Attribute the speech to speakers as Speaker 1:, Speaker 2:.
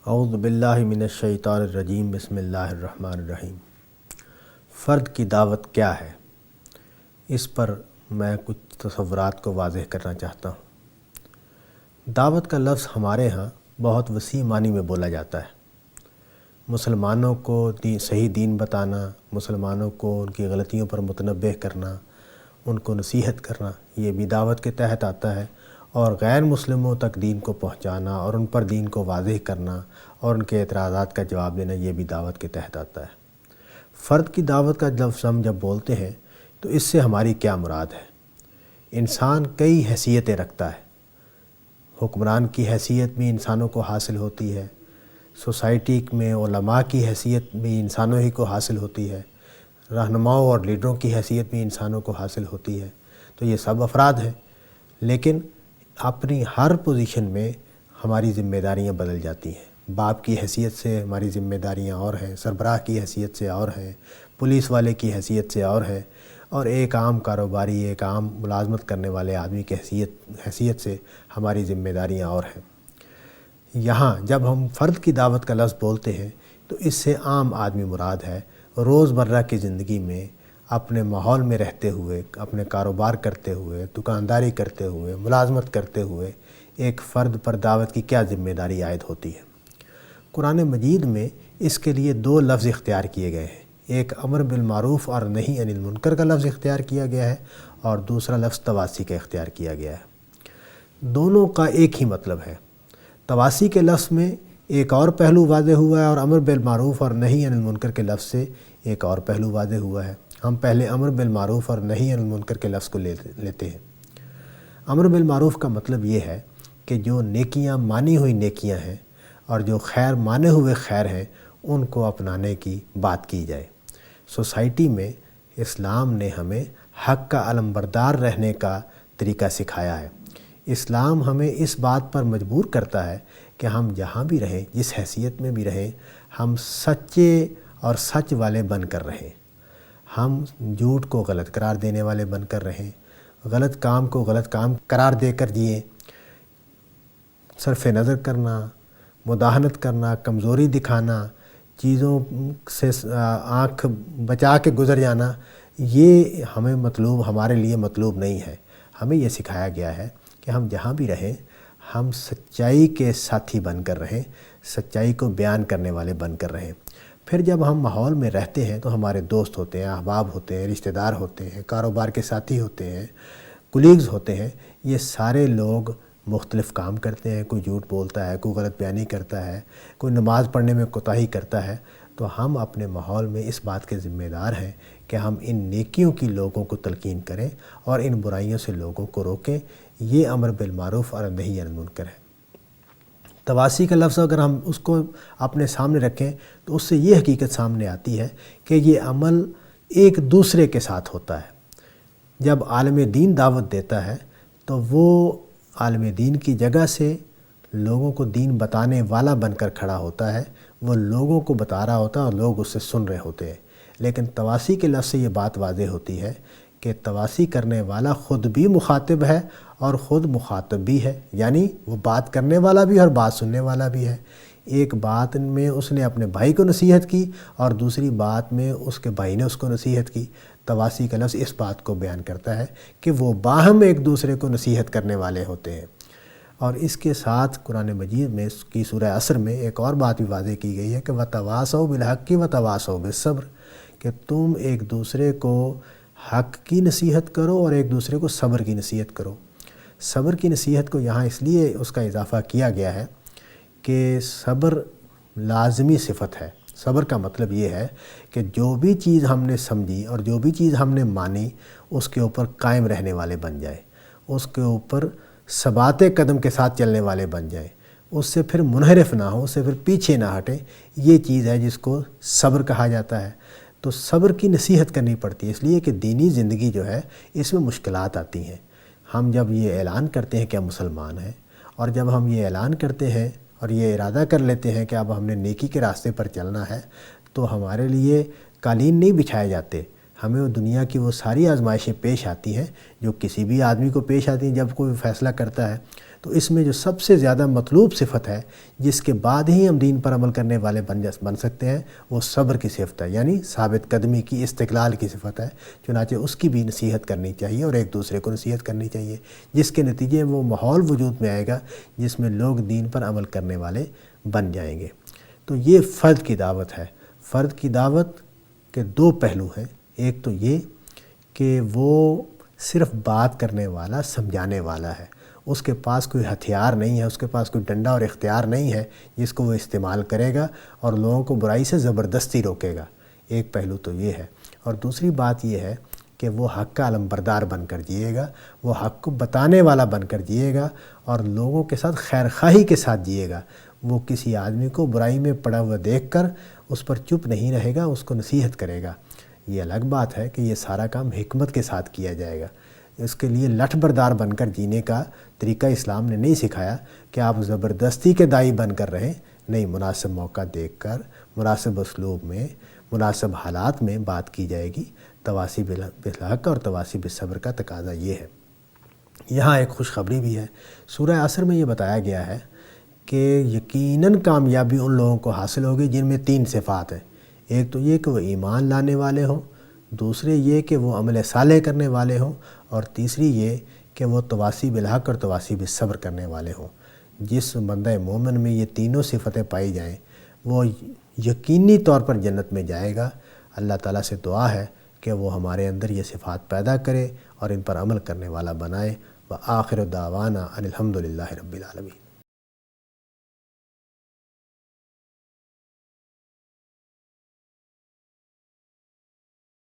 Speaker 1: اعوذ باللہ من الشیطان الرجیم بسم اللہ الرحمن الرحیم۔ فرد کی دعوت کیا ہے؟ اس پر میں کچھ تصورات کو واضح کرنا چاہتا ہوں۔ دعوت کا لفظ ہمارے ہاں بہت وسیع معنی میں بولا جاتا ہے۔ مسلمانوں کو صحیح دین بتانا، مسلمانوں کو ان کی غلطیوں پر متنبہ کرنا، ان کو نصیحت کرنا، یہ بھی دعوت کے تحت آتا ہے، اور غیر مسلموں تک دین کو پہنچانا اور ان پر دین کو واضح کرنا اور ان کے اعتراضات کا جواب دینا، یہ بھی دعوت کے تحت آتا ہے۔ فرد کی دعوت کا لفظ ہم جب بولتے ہیں تو اس سے ہماری کیا مراد ہے؟ انسان کئی حیثیتیں رکھتا ہے۔ حکمران کی حیثیت بھی انسانوں کو حاصل ہوتی ہے، سوسائٹی میں علماء کی حیثیت بھی انسانوں ہی کو حاصل ہوتی ہے، رہنماؤں اور لیڈروں کی حیثیت بھی انسانوں کو حاصل ہوتی ہے۔ تو یہ سب افراد ہیں، لیکن اپنی ہر پوزیشن میں ہماری ذمہ داریاں بدل جاتی ہیں۔ باپ کی حیثیت سے ہماری ذمہ داریاں اور ہیں، سربراہ کی حیثیت سے اور ہیں، پولیس والے کی حیثیت سے اور ہیں، اور ایک عام کاروباری، ایک عام ملازمت کرنے والے آدمی کی حیثیت سے ہماری ذمہ داریاں اور ہیں۔ یہاں جب ہم فرد کی دعوت کا لفظ بولتے ہیں تو اس سے عام آدمی مراد ہے، روزمرہ کی زندگی میں اپنے ماحول میں رہتے ہوئے، اپنے کاروبار کرتے ہوئے، دکانداری کرتے ہوئے، ملازمت کرتے ہوئے ایک فرد پر دعوت کی کیا ذمہ داری عائد ہوتی ہے۔ قرآن مجید میں اس کے لیے دو لفظ اختیار کیے گئے ہیں۔ ایک امر بالمعروف اور نہی عن المنکر کا لفظ اختیار کیا گیا ہے، اور دوسرا لفظ تواسی کا اختیار کیا گیا ہے۔ دونوں کا ایک ہی مطلب ہے۔ تواسی کے لفظ میں ایک اور پہلو واضح ہوا ہے، اور امر بالمعروف اور نہی عن المنکر کے لفظ سے ایک اور پہلو واضح ہوا ہے۔ ہم پہلے امر بالمعروف اور نہی عن المنکر کے لفظ کو لیتے ہیں۔ امر بالمعروف کا مطلب یہ ہے کہ جو نیکیاں مانی ہوئی نیکیاں ہیں اور جو خیر مانے ہوئے خیر ہیں، ان کو اپنانے کی بات کی جائے۔ سوسائٹی میں اسلام نے ہمیں حق کا علمبردار رہنے کا طریقہ سکھایا ہے۔ اسلام ہمیں اس بات پر مجبور کرتا ہے کہ ہم جہاں بھی رہیں، جس حیثیت میں بھی رہیں، ہم سچے اور سچ والے بن کر رہیں۔ ہم جھوٹ کو غلط قرار دینے والے بن کر رہیں، غلط کام کو غلط کام قرار دے کر جئیں۔ صرف نظر کرنا، مداہنت کرنا، کمزوری دکھانا، چیزوں سے آنکھ بچا کے گزر جانا، یہ ہمارے لیے مطلوب نہیں ہے۔ ہمیں یہ سکھایا گیا ہے کہ ہم جہاں بھی رہیں، ہم سچائی کے ساتھی بن کر رہیں، سچائی کو بیان کرنے والے بن کر رہیں۔ پھر جب ہم ماحول میں رہتے ہیں تو ہمارے دوست ہوتے ہیں، احباب ہوتے ہیں، رشتہ دار ہوتے ہیں، کاروبار کے ساتھی ہوتے ہیں، کولیگز ہوتے ہیں۔ یہ سارے لوگ مختلف کام کرتے ہیں، کوئی جھوٹ بولتا ہے، کوئی غلط بیانی کرتا ہے، کوئی نماز پڑھنے میں کوتاہی کرتا ہے۔ تو ہم اپنے ماحول میں اس بات کے ذمہ دار ہیں کہ ہم ان نیکیوں کی لوگوں کو تلقین کریں اور ان برائیوں سے لوگوں کو روکیں۔ یہ امر بالمعروف اور نہی عن المنکر ہے۔ تواسی کا لفظ اگر ہم اس کو اپنے سامنے رکھیں تو اس سے یہ حقیقت سامنے آتی ہے کہ یہ عمل ایک دوسرے کے ساتھ ہوتا ہے۔ جب عالم دین دعوت دیتا ہے تو وہ عالم دین کی جگہ سے لوگوں کو دین بتانے والا بن کر کھڑا ہوتا ہے، وہ لوگوں کو بتا رہا ہوتا ہے اور لوگ اس سے سن رہے ہوتے ہیں۔ لیکن تواسی کے لفظ سے یہ بات واضح ہوتی ہے کہ تواسی کرنے والا خود بھی مخاطب ہے اور خود مخاطب بھی ہے، یعنی وہ بات کرنے والا بھی اور بات سننے والا بھی ہے۔ ایک بات میں اس نے اپنے بھائی کو نصیحت کی اور دوسری بات میں اس کے بھائی نے اس کو نصیحت کی۔ تواسی کا لفظ اس بات کو بیان کرتا ہے کہ وہ باہم ایک دوسرے کو نصیحت کرنے والے ہوتے ہیں۔ اور اس کے ساتھ قرآن مجید میں اس کی سورہ عصر میں ایک اور بات بھی واضح کی گئی ہے کہ وَتَوَاصَوْا بِالْحَقِّ وَتَوَاصَوْا بِالصَّبْرِ، کہ تم ایک دوسرے کو حق کی نصیحت کرو اور ایک دوسرے کو صبر کی نصیحت کرو۔ صبر کی نصیحت کو یہاں اس لیے اس کا اضافہ کیا گیا ہے کہ صبر لازمی صفت ہے۔ صبر کا مطلب یہ ہے کہ جو بھی چیز ہم نے سمجھی اور جو بھی چیز ہم نے مانی، اس کے اوپر قائم رہنے والے بن جائیں، اس کے اوپر ثبات قدم کے ساتھ چلنے والے بن جائیں، اس سے پھر منحرف نہ ہو، اس سے پھر پیچھے نہ ہٹیں۔ یہ چیز ہے جس کو صبر کہا جاتا ہے۔ تو صبر کی نصیحت کرنی پڑتی ہے، اس لیے کہ دینی زندگی جو ہے اس میں مشکلات آتی ہیں۔ ہم جب یہ اعلان کرتے ہیں کہ ہم مسلمان ہیں، اور جب ہم یہ اعلان کرتے ہیں اور یہ ارادہ کر لیتے ہیں کہ اب ہم نے نیکی کے راستے پر چلنا ہے، تو ہمارے لیے قالین نہیں بچھائے جاتے۔ ہمیں وہ دنیا کی وہ ساری آزمائشیں پیش آتی ہیں جو کسی بھی آدمی کو پیش آتی ہیں جب کوئی فیصلہ کرتا ہے۔ تو اس میں جو سب سے زیادہ مطلوب صفت ہے جس کے بعد ہی ہم دین پر عمل کرنے والے بن سکتے ہیں وہ صبر کی صفت ہے، یعنی ثابت قدمی کی، استقلال کی صفت ہے۔ چنانچہ اس کی بھی نصیحت کرنی چاہیے اور ایک دوسرے کو نصیحت کرنی چاہیے، جس کے نتیجے میں وہ ماحول وجود میں آئے گا جس میں لوگ دین پر عمل کرنے والے بن جائیں گے۔ تو یہ فرد کی دعوت ہے۔ فرد کی دعوت کے دو پہلو ہیں، ایک تو یہ کہ وہ صرف بات کرنے والا، سمجھانے والا ہے، اس کے پاس کوئی ہتھیار نہیں ہے، اس کے پاس کوئی ڈنڈا اور اختیار نہیں ہے جس کو وہ استعمال کرے گا اور لوگوں کو برائی سے زبردستی روکے گا۔ ایک پہلو تو یہ ہے، اور دوسری بات یہ ہے کہ وہ حق کا علمبردار بن کر جیے گا، وہ حق کو بتانے والا بن کر جیے گا اور لوگوں کے ساتھ خیر خواہی کے ساتھ جیے گا۔ وہ کسی آدمی کو برائی میں پڑا ہوا دیکھ کر اس پر چپ نہیں رہے گا، اس کو نصیحت کرے گا۔ یہ الگ بات ہے کہ یہ سارا کام حکمت کے ساتھ کیا جائے گا۔ اس کے لیے لٹھ بردار بن کر جینے کا طریقہ اسلام نے نہیں سکھایا کہ آپ زبردستی کے داعی بن کر رہیں، نہیں، مناسب موقع دیکھ کر، مناسب اسلوب میں، مناسب حالات میں بات کی جائے گی۔ تواصی بالحق اور تواصی بالصبر کا تقاضا یہ ہے۔ یہاں ایک خوشخبری بھی ہے۔ سورہ عصر میں یہ بتایا گیا ہے کہ یقیناً کامیابی ان لوگوں کو حاصل ہوگی جن میں 3 صفات ہیں۔ ایک تو یہ کہ وہ ایمان لانے والے ہوں، دوسرے یہ کہ وہ عمل صالح کرنے والے ہوں، اور تیسری یہ کہ وہ تواصی بالحق اور تواصی بالصبر کرنے والے ہوں۔ جس بندہ مومن میں یہ تینوں صفتیں پائی جائیں وہ یقینی طور پر جنت میں جائے گا۔ اللہ تعالیٰ سے دعا ہے کہ وہ ہمارے اندر یہ صفات پیدا کرے اور ان پر عمل کرنے والا بنائے۔ وآخر دعوانا ان الحمد للہ رب العالمین۔